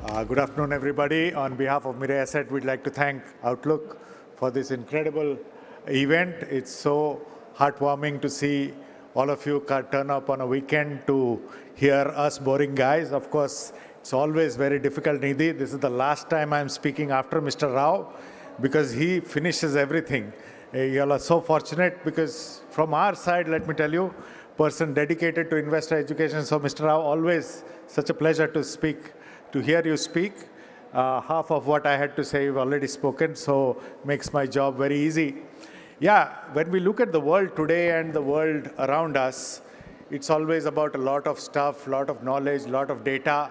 Good afternoon, everybody. On behalf of Mirae Asset, we'd like to thank Outlook for this incredible event. It's so heartwarming to see all of you turn up on a weekend to hear us boring guys. Of course, it's always very difficult, Nidhi. This is the last time I'm speaking after Mr. Rao because he finishes everything. You all are so fortunate because from our side, let me tell you, person dedicated to investor education. So Mr. Rao, always such a pleasure to speak. To hear you speak. Half of what I had to say you've already spoken, so makes my job very easy. Yeah, when we look at the world today and the world around us, it's always about a lot of stuff, a lot of knowledge, a lot of data.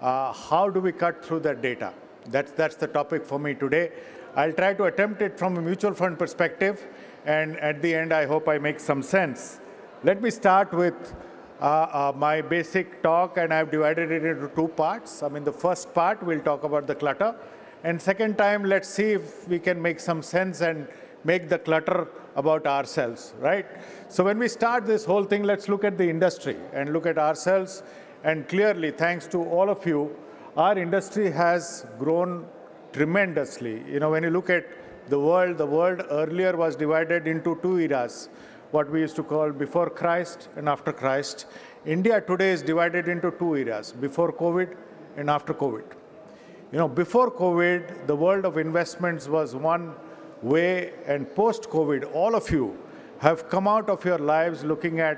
How do we cut through that data? That's the topic for me today. I'll try to attempt it from a mutual fund perspective, and at the end, I hope I make some sense. Let me start with my basic talk, and I've divided it into two parts. I mean, the first part, we'll talk about the clutter. And second time, let's see if we can make some sense and make the clutter about ourselves, right? So when we start this whole thing, let's look at the industry and look at ourselves. And clearly, thanks to all of you, our industry has grown tremendously. You know, when you look at the world earlier was divided into two eras. What we used to call before Christ and after Christ. India today is divided into two eras, before COVID and after COVID. You know, before COVID, the world of investments was one way, and post-COVID, all of you have come out of your lives looking at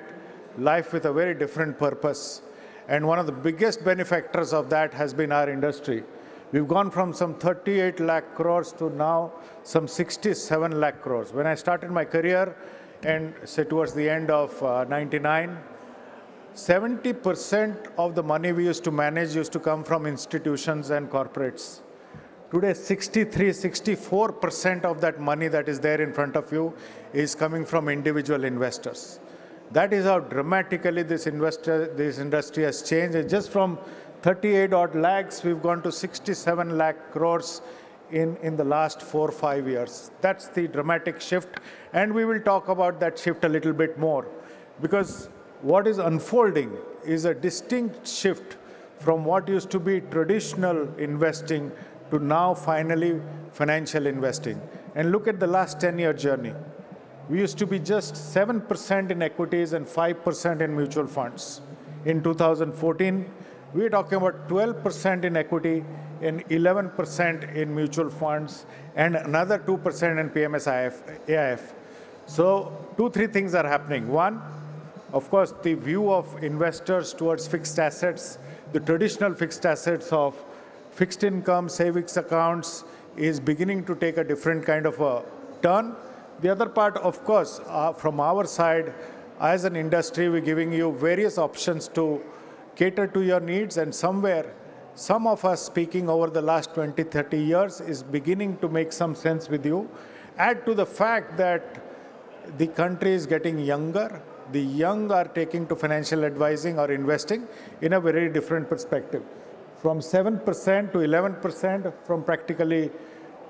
life with a very different purpose. And one of the biggest benefactors of that has been our industry. We've gone from some 38 lakh crores to now some 67 lakh crores. When I started my career, and say towards the end of 99, 70% of the money we used to manage used to come from institutions and corporates. Today, 64% of that money that is there in front of you is coming from individual investors. That is how dramatically this industry has changed. And just from 38 odd lakhs, we've gone to 67 lakh crores in the last 4 or 5 years. That's the dramatic shift, and we will talk about that shift a little bit more, because what is unfolding is a distinct shift from what used to be traditional investing to now finally financial investing. And look at the last 10-year journey. We used to be just 7% in equities and 5% in mutual funds. In 2014, we are talking about 12% in equity and 11% in mutual funds and another 2% in AIF. So 2-3 things are happening. One, of course, the view of investors towards fixed assets, the traditional fixed assets of fixed income, savings accounts is beginning to take a different kind of a turn. The other part, of course, from our side, as an industry, we're giving you various options to cater to your needs, and somewhere, some of us speaking over the last 20, 30 years is beginning to make some sense with you. Add to the fact that the country is getting younger. The young are taking to financial advising or investing in a very different perspective. From 7% to 11%, from practically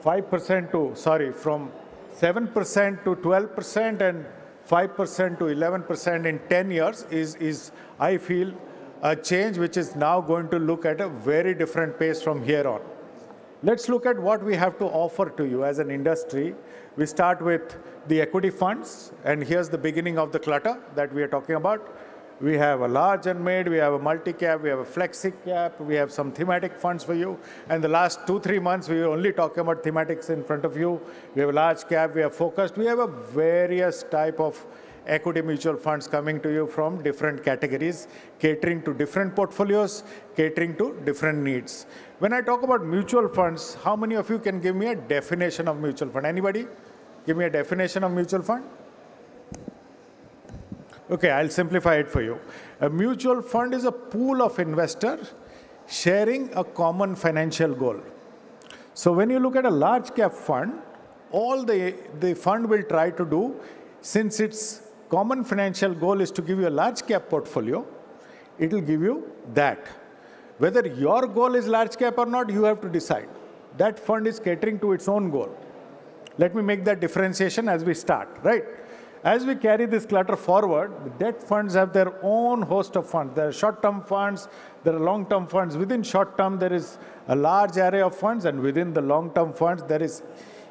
5% to, from 7% to 12% and 5% to 11% in 10 years is, I feel, a change which is now going to look at a very different pace from here on. Let's look at what we have to offer to you as an industry. We start with the equity funds, and here's the beginning of the clutter that we are talking about. We have a large and mid, we have a multi-cap, we have a flexi-cap, we have some thematic funds for you. And the last 2-3 months, we were only talking about thematics in front of you. We have a large cap, we have focused, we have a various type of equity mutual funds coming to you from different categories, catering to different portfolios, catering to different needs. When I talk about mutual funds, how many of you can give me a definition of mutual fund? Anybody? Give me a definition of mutual fund. Okay, I'll simplify it for you. A mutual fund is a pool of investors sharing a common financial goal. So when you look at a large cap fund, all the fund will try to do, since its common financial goal is to give you a large cap portfolio, it will give you that. Whether your goal is large cap or not, you have to decide. That fund is catering to its own goal. Let me make that differentiation as we start, right? as we carry this clutter forward, the debt funds have their own host of funds. There are short-term funds, there are long-term funds. Within short-term, there is a large array of funds, and within the long-term funds, there is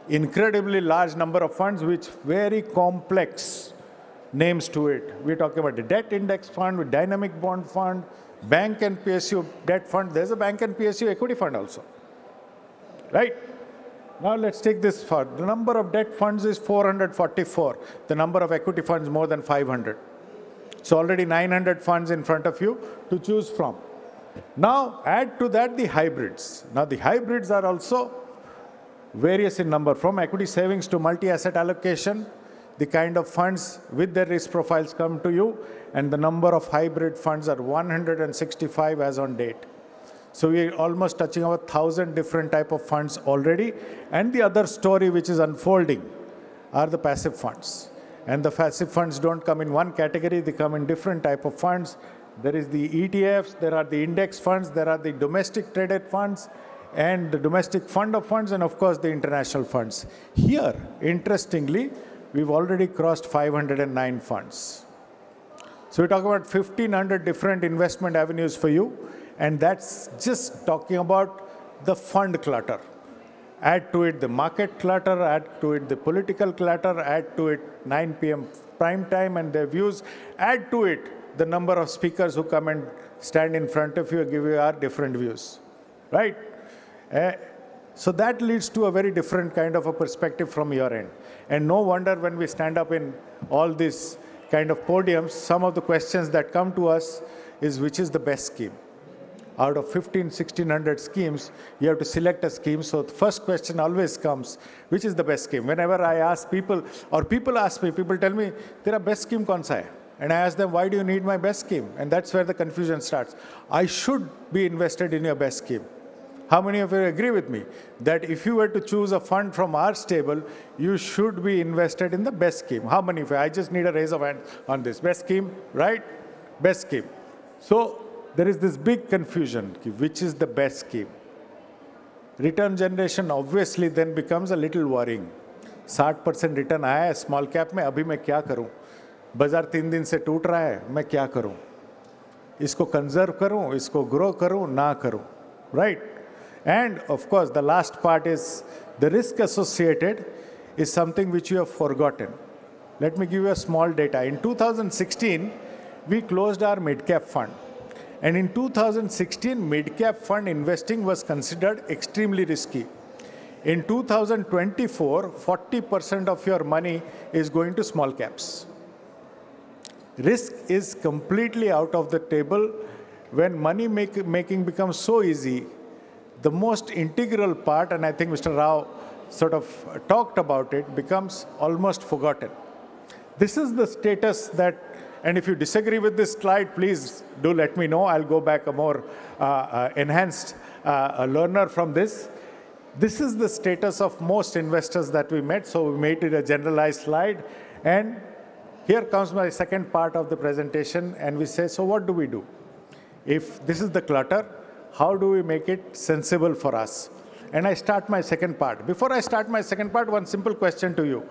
incredibly large number of funds which very complex names to it. We're talking about the debt index fund, with dynamic bond fund, bank and PSU debt fund. There's a bank and PSU equity fund also, right? Now let's take this fund. The number of debt funds is 444. The number of equity funds more than 500. So already 900 funds in front of you to choose from. Now add to that the hybrids. Now the hybrids are also various in number, from equity savings to multi-asset allocation. The kind of funds with their risk profiles come to you, and the number of hybrid funds are 165 as on date. So we're almost touching about 1,000 different type of funds already. And the other story which is unfolding are the passive funds. And the passive funds don't come in one category, they come in different type of funds. There is the ETFs, there are the index funds, there are the domestic traded funds, and the domestic fund of funds, and of course the international funds. Here, interestingly, we've already crossed 509 funds. So we talk about 1,500 different investment avenues for you, and that's just talking about the fund clutter. Add to it the market clutter, add to it the political clutter, add to it 9 p.m. prime time and their views, add to it the number of speakers who come and stand in front of you and give you our different views, right? So that leads to a very different kind of a perspective from your end. And no wonder when we stand up in all these kind of podiums, some of the questions that come to us is which is the best scheme. Out of 1,600 schemes, you have to select a scheme. So the first question always comes, which is the best scheme? Whenever I ask people, or people ask me, people tell me, "Tera best scheme kaun sa hai?" And I ask them, why do you need my best scheme? And that's where the confusion starts. I should be invested in your best scheme. How many of you agree with me that if you were to choose a fund from our stable, you should be invested in the best scheme? How many of you? I just need a raise of hands on this. Best scheme, right? Best scheme. So there is this big confusion, which is the best scheme? Return generation obviously then becomes a little worrying. 60% return आया है small cap में, अभी मैं क्या करूं? बाजार 3 दिन से टूट रहा है, मैं क्या करूं? इसको कंजर्व करूं, इसको ग्रो करूं, ना करूं, right? And of course, the last part is the risk associated is something which you have forgotten. Let me give you a small data. In 2016, we closed our mid-cap fund. And in 2016, mid-cap fund investing was considered extremely risky. In 2024, 40% of your money is going to small caps. Risk is completely out of the table. When money making becomes so easy, the most integral part, and I think Mr. Rao sort of talked about it, becomes almost forgotten. This is the status that, and if you disagree with this slide, please do let me know. I'll go back a more enhanced learner from this. This is the status of most investors that we met, so we made it a generalized slide. And here comes my second part of the presentation, and we say, so what do we do? If this is the clutter, how do we make it sensible for us? And I start my second part. Before I start my second part, one simple question to you.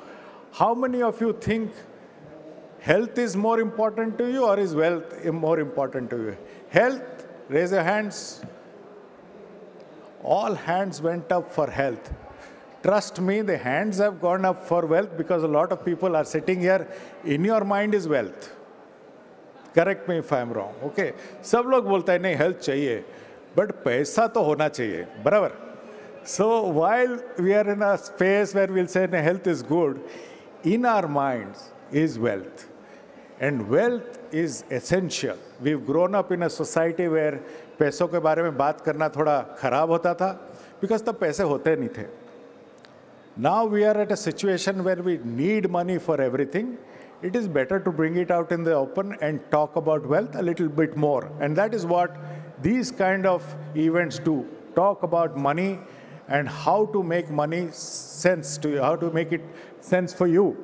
How many of you think health is more important to you or is wealth more important to you? Health, raise your hands. All hands went up for health. Trust me, the hands have gone up for wealth because a lot of people are sitting here. In your mind is wealth. Correct me if I am wrong. Okay. सब लोग बोलते हैं नहीं health चाहिए, but पैसा तो होना चाहिए, बराबर? So while we are in a space where we'll say health is good, in our minds is wealth. And wealth is essential. We've grown up in a society where पैसों के बारे में बात करना थोड़ा खराब होता था because तब पैसे होते नहीं थे. Now we are at a situation where we need money for everything. It is better to bring it out in the open and talk about wealth a little bit more. And that is what these kind of events do. Talk about money and how to make money sense to you, how to make it sense for you.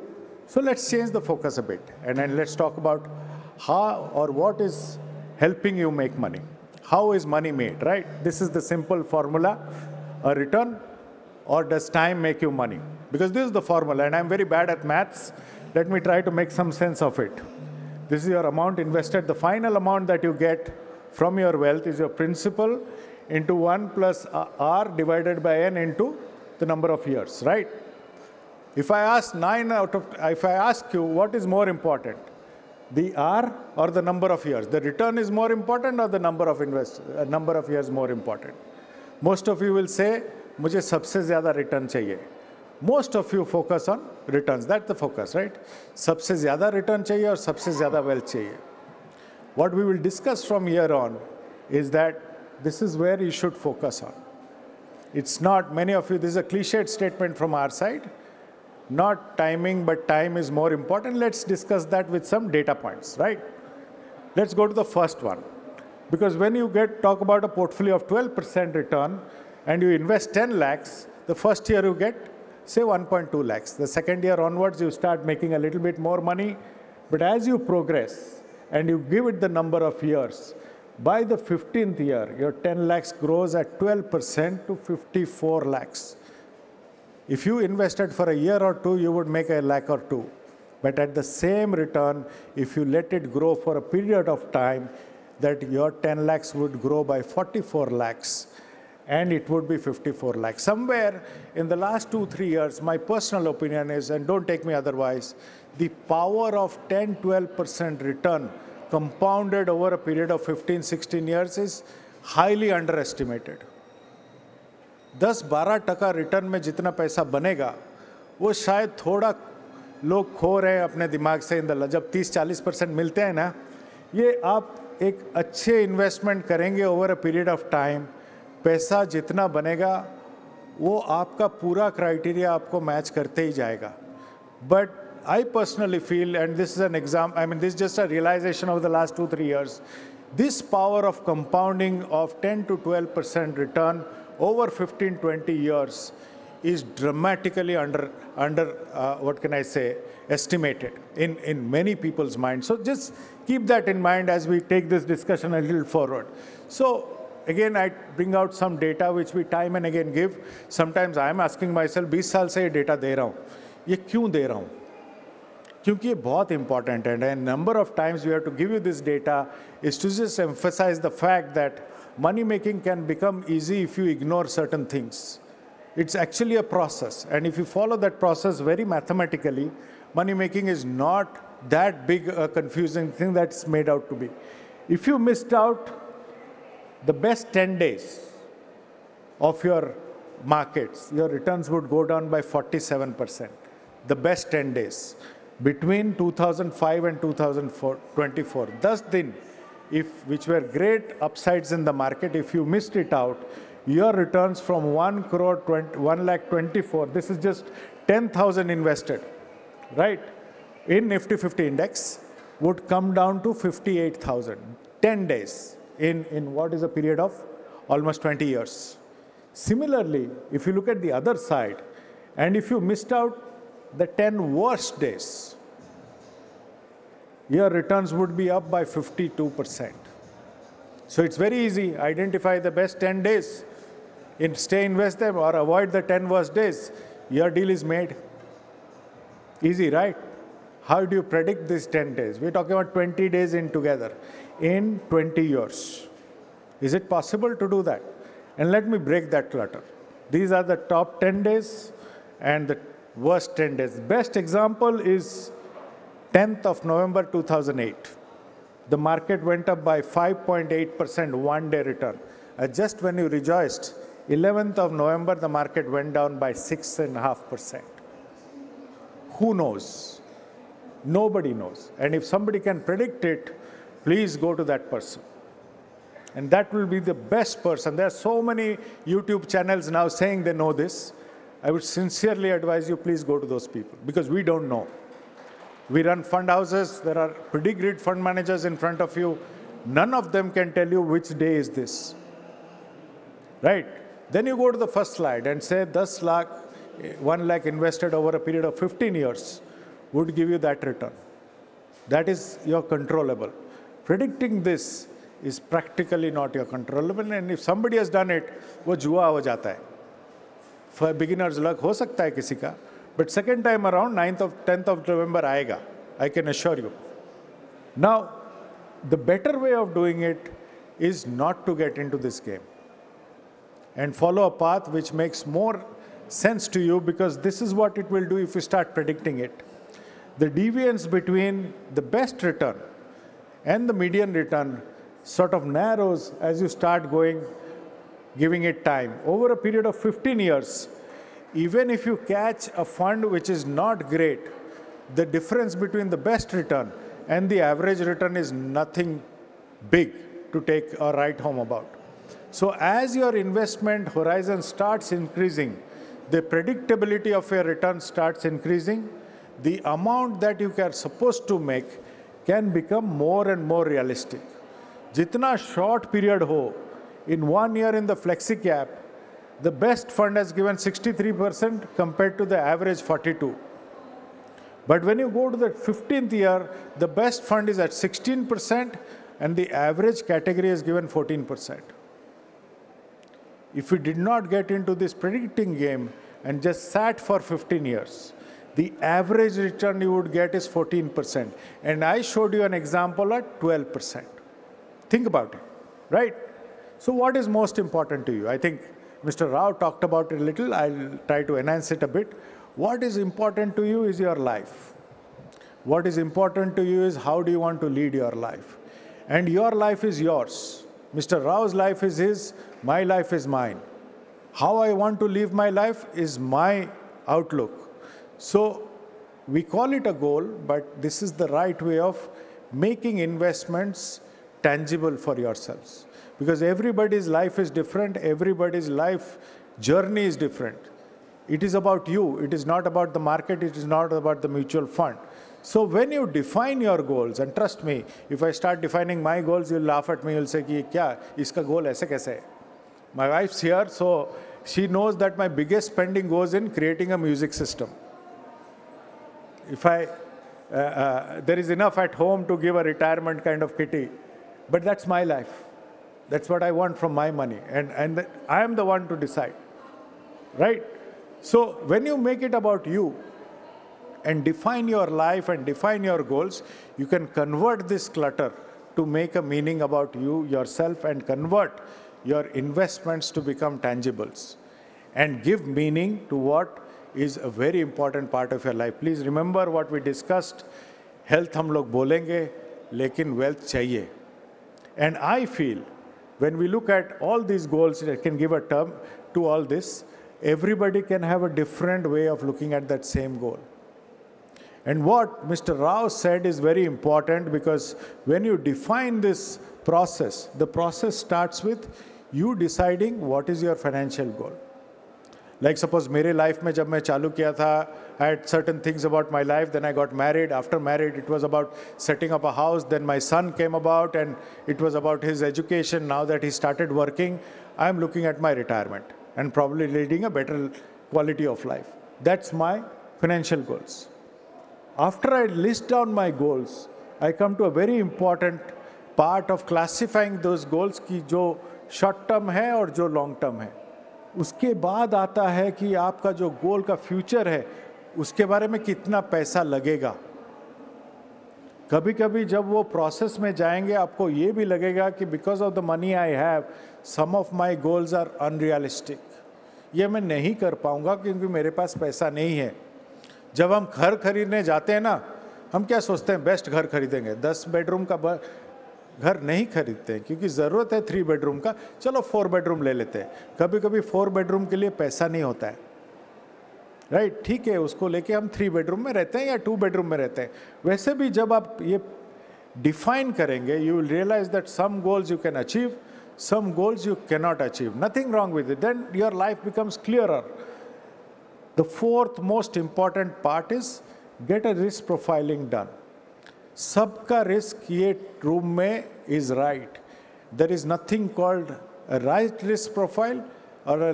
So let's change the focus a bit. And then let's talk about how or what is helping you make money. How is money made, right? This is the simple formula. A return, or does time make you money? Because this is the formula, and I'm very bad at maths. Let me try to make some sense of it. This is your amount invested. The final amount that you get from your wealth is your principal into 1 plus R divided by N into the number of years, right? If I ask you what is more important, the R or the number of years, the return is more important or the number of years more important? Most of you will say, मुझे सबसे ज़्यादा return चाहिए. Most of you focus on returns. That's the focus, right? सबसे ज़्यादा return चाहिए और सबसे ज़्यादा wealth चाहिए. What we will discuss from here on is that this is where you should focus on. It's not, many of you, this is a cliched statement from our side, not timing, but time is more important. Let's discuss that with some data points, right? Let's go to the first one. Because when you talk about a portfolio of 12% return and you invest 10 lakhs, the first year you get, say, 1.2 lakhs. The second year onwards, you start making a little bit more money. But as you progress and you give it the number of years, by the 15th year, your 10 lakhs grows at 12% to 54 lakhs. If you invested for a year or two, you would make a lakh or two. But at the same return, if you let it grow for a period of time, that your 10 lakhs would grow by 44 lakhs. And it would be 54 lakhs. Somewhere in the last 2-3 years, my personal opinion is, and don't take me otherwise, the power of 10-12% return compounded over a period of 15-16 years is highly underestimated. 10-12% return में जितना पैसा बनेगा वो शायद थोड़ा लोग खो रहे हैं अपने दिमाग से जब 30-40% मिलते हैं ना, ये आप एक अच्छे इन्वेस्टमेंट करेंगे over a period of time, पैसा जितना बनेगा वो आपका पूरा क्राइटेरिया आपको मैच करते ही जाएगा. But I personally feel, and this is an example, I mean, this is just a realization of the last 2-3 years, this power of compounding of 10-12% return over 15-20 years is dramatically estimated in many people's minds. So just keep that in mind as we take this discussion a little forward. So again, I bring out some data which we time and again give. Sometimes I am asking myself, 20 साल से ये data दे रहा हूँ, ये क्यों दे रहा हूँ? क्योंकि ये बहुत important है, and number of times we have to give you this data is to just emphasize the fact that money making can become easy if you ignore certain things. It's actually a process, and if you follow that process very mathematically, money making is not that big a confusing thing that's made out to be. If you missed out the best 10 days of your markets, your returns would go down by 47%. The best 10 days. Between 2005 and 2024, 10 दिन, which were great upsides in the market, if you missed it out, your returns from 1,24,000, this is just 10,000 invested, right, in Nifty 50 index, would come down to 58,000. 10 days in what is a period of almost 20 years. Similarly, if you look at the other side, and if you missed out the 10 worst days, your returns would be up by 52%. So it's very easy. Identify the best 10 days, invest them, or avoid the 10 worst days. Your deal is made. Easy, right? How do you predict these 10 days? We're talking about 20 days in together, in 20 years. Is it possible to do that? And let me break that clutter. These are the top 10 days and the worst 10 days. Best example is 10th of November 2008. The market went up by 5.8% one-day return. Just when you rejoiced, 11th of November, the market went down by 6.5%. Who knows? Nobody knows. And if somebody can predict it, please go to that person. And that will be the best person. There are so many YouTube channels now saying they know this. I would sincerely advise you, please go to those people, because we don't know. We run fund houses. There are pretty great fund managers in front of you. None of them can tell you which day is this, right? Then you go to the first slide and say 10 lakh, 1 lakh invested over a period of 15 years would give you that return. That is your controllable. Predicting this is practically not your controllable, and if somebody has done it, वो जुआ हो जाता है. For beginners luck हो सकता है किसी का, But second time around, 10th of November आएगा, I can assure you. Now, the better way of doing it is not to get into this game and follow a path which makes more sense to you, because this is what it will do if you start predicting it. The deviance between the best return and the median return sort of narrows as you start giving it time. Over a period of 15 years, even if you catch a fund which is not great, the difference between the best return and the average return is nothing big to take or write home about. So as your investment horizon starts increasing, the predictability of your return starts increasing, the amount that you are supposed to make can become more and more realistic. Jitna short period ho, in 1 year in the flexi cap, the best fund has given 63% compared to the average 42%. But when you go to the 15th year, the best fund is at 16% and the average category is given 14%. If we did not get into this predicting game and just sat for 15 years, the average return you would get is 14%. And I showed you an example at 12%. Think about it, right? So what is most important to you? I think Mr. Rao talked about it a little. I'll try to enhance it a bit. What is important to you is your life. What is important to you is how do you want to lead your life. And your life is yours. Mr. Rao's life is his, my life is mine. How I want to live my life is my outlook. So we call it a goal, but this is the right way of making investments tangible for yourselves. Because everybody's life is different, everybody's life journey is different. It is about you, it is not about the market, it is not about the mutual fund. So when you define your goals, and trust me, if I start defining my goals, you'll laugh at me, you'll say, ki, kya, iska goal aise kaise hai? My wife's here, so she knows that my biggest spending goes in creating a music system. If there is enough at home to give a retirement kind of kitty, but that's my life. That's what I want from my money, and I am the one to decide, right? So when you make it about you and define your life and define your goals, you can convert this clutter to make a meaning about you, yourself, and convert your investments to become tangibles and give meaning to what is a very important part of your life. Please remember what we discussed. Health hum log bolenge, lekin wealth chahiye. And I feel when we look at all these goals, I can give a term to all this, everybody can have a different way of looking at that same goal. And what Mr. Rao said is very important, because when you define this process, the process starts with you deciding what is your financial goal. Like suppose मेरे life में जब मैं चालू किया था, I had certain things about my life, then I got married. After married, it was about setting up a house. Then my son came about and it was about his education. Now that he started working, I'm looking at my retirement and probably leading a better quality of life. That's my financial goals. After I list down my goals, I come to a very important part of classifying those goals कि जो short term है और जो long term है. उसके बाद आता है कि आपका जो गोल का फ्यूचर है उसके बारे में कितना पैसा लगेगा. कभी कभी जब वो प्रोसेस में जाएंगे आपको ये भी लगेगा कि because of the money I have some of my goals are unrealistic. ये मैं नहीं कर पाऊंगा क्योंकि मेरे पास पैसा नहीं है. जब हम घर खरीदने जाते हैं ना, हम क्या सोचते हैं, बेस्ट घर खरीदेंगे. 10 बेडरूम का घर नहीं खरीदते हैं क्योंकि ज़रूरत है 3 बेडरूम का, चलो 4 बेडरूम ले लेते हैं. कभी कभी 4 बेडरूम के लिए पैसा नहीं होता है, राइट? ठीक है, उसको लेके हम 3 बेडरूम में रहते हैं या 2 बेडरूम में रहते हैं. वैसे भी जब आप ये डिफाइन करेंगे, you will realise that some goals you can achieve, some goals you can not achieve. Nothing wrong with it. Then your life becomes clearer. The fourth most important part is get a risk profiling done. सबका risk ये room में is right. There is nothing called a right risk profile or a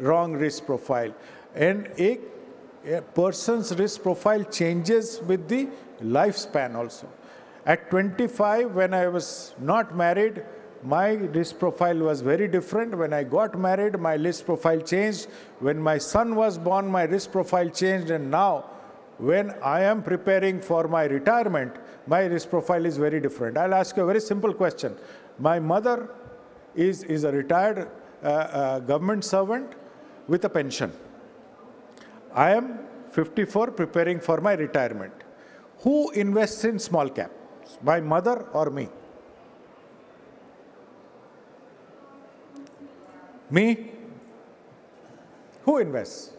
wrong risk profile. And a person's risk profile changes with the lifespan also. At 25, when I was not married, my risk profile was very different. When I got married, my risk profile changed. When my son was born, my risk profile changed. And now, when I am preparing for my retirement, my risk profile is very different. I'll ask you a very simple question. My mother is a retired government servant with a pension. I am 54, preparing for my retirement. Who invests in small caps, my mother or me? Me? Who invests?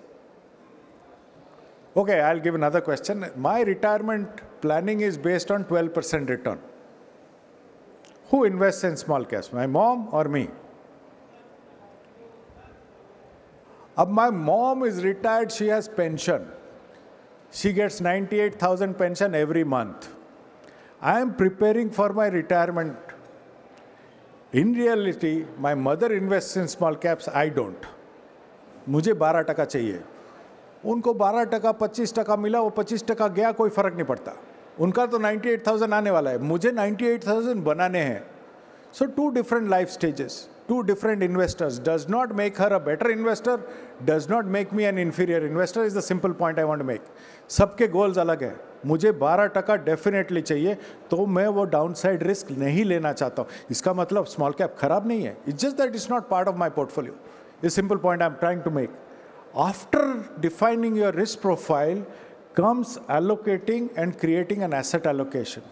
Okay, I'll give another question. My retirement planning is based on 12% return. Who invests in small caps, my mom or me? My mom is retired, she has pension. She gets 98,000 pension every month. I am preparing for my retirement. In reality, my mother invests in small caps, I don't. मुझे 12% चाहिए. उनको 12%, 25% मिला, वो 25% गया, कोई फर्क नहीं पड़ता. उनका तो 98,000 आने वाला है, मुझे 98,000 बनाने हैं. So 2 different life stages, 2 different investors. Does not make her a better investor, does not make me an inferior investor, is the simple point I want to make. सबके goals अलग है. मुझे 12% डेफिनेटली चाहिए, तो मैं वो डाउनसाइड रिस्क नहीं लेना चाहता हूँ. इसका मतलब स्मॉल कैप खराब नहीं है. It's just that it's not part of my portfolio. It's a simple point I'm trying to make. After defining your risk profile comes allocating and creating an asset allocation.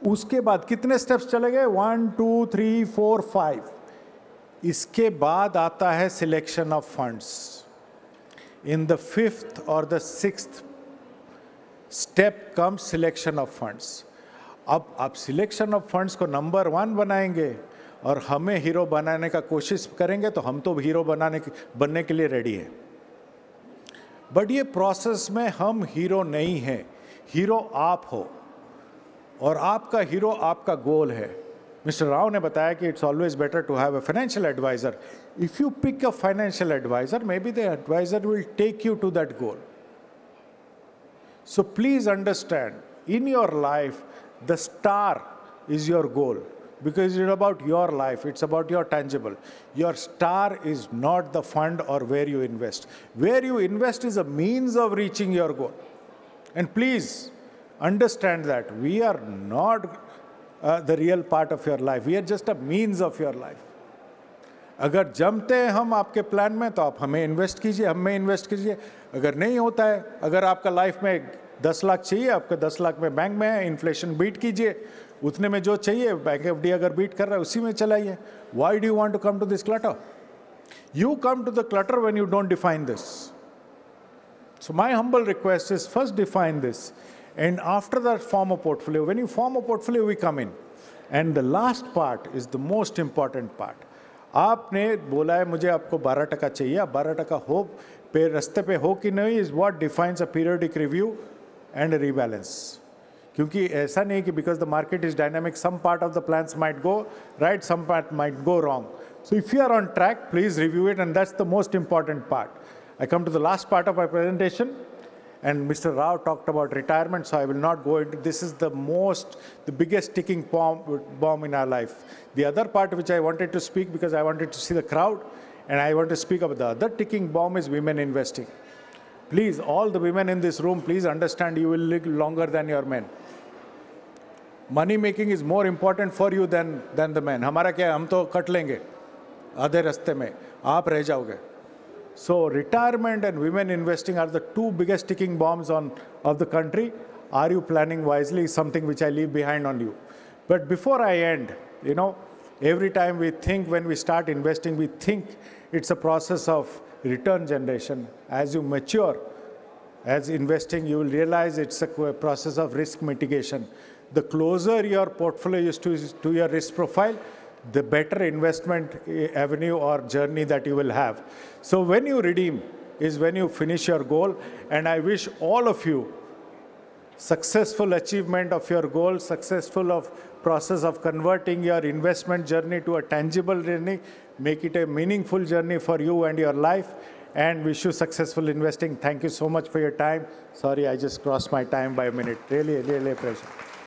उसके बाद कितने steps चले गए? 1, 2, 3, 4, 5. इसके बाद आता है selection of funds. In the 5th और the 6th step come selection of funds. अब आप सिलेक्शन ऑफ फंड्स को नंबर 1 बनाएंगे और हमें हीरो बनाने का कोशिश करेंगे, तो हम तो हीरो बनने के लिए रेडी है. बट ये प्रोसेस में हम हीरो नहीं हैं. हीरो आप हो, और आपका हीरो आपका गोल है. मिस्टर राव ने बताया कि it's always better to have a financial advisor. If you pick a financial advisor, maybe the advisor will take you to that goal. So please understand, in your life, the star is your goal, because it's about your life, it's about your tangible. Your star is not the fund or where you invest. Where you invest is a means of reaching your goal. And please understand that we are not the real part of your life. We are just a means of your life. अगर जमते हैं हम आपके plan में, तो आप हमें invest कीजिए, हमें इन्वेस्ट कीजिए. अगर नहीं होता है, अगर आपका लाइफ में 10 लाख चाहिए, आपके 10 लाख में बैंक में है, इन्फ्लेशन बीट कीजिए, उतने में जो चाहिए, बैंक एफडी अगर बीट कर रहा है उसी में चलाइए. Why do you want to come to this clutter? You come to the clutter when you don't define this. So my humble request is, first define this, and after that form a portfolio. When you form a portfolio, we come in. And the last part is the most important part. आपने बोला है मुझे आपको 12% चाहिए, अब 12% हो पे रास्ते पे हो कि नहीं, is what defines a periodic review and rebalance. क्योंकि ऐसा नहीं कि because the market is dynamic, some part of the plans might go right, some part might go wrong. So if you are on track, please review it, and that's the most important part. I come to the last part of my presentation, and Mr. Rao talked about retirement, so I will not go into this. Is the biggest ticking bomb in our life. The other part which I wanted to speak, because I wanted to see the crowd, and I want to speak about the other ticking bomb, is women investing. Please, all the women in this room, please understand, you will live longer than your men. Money making is more important for you than the men. हमारा क्या है, हम तो cut लेंगे आधे रास्ते में, आप रह जाओगे. So retirement and women investing are the 2 biggest ticking bombs of the country. Are you planning wisely? Something which I leave behind on you. But before I end, every time we think, when we start investing, we think it's a process of return generation. As you mature as investing, you will realize it's a process of risk mitigation. The closer your portfolio is to your risk profile, the better investment avenue or journey that you will have. So when you redeem is when you finish your goal, and I wish all of you successful achievement of your goal, successful of process of converting your investment journey to a tangible journey, make it a meaningful journey for you and your life, and wish you successful investing. Thank you so much for your time. Sorry, I just crossed my time by a minute. Really, really appreciate it.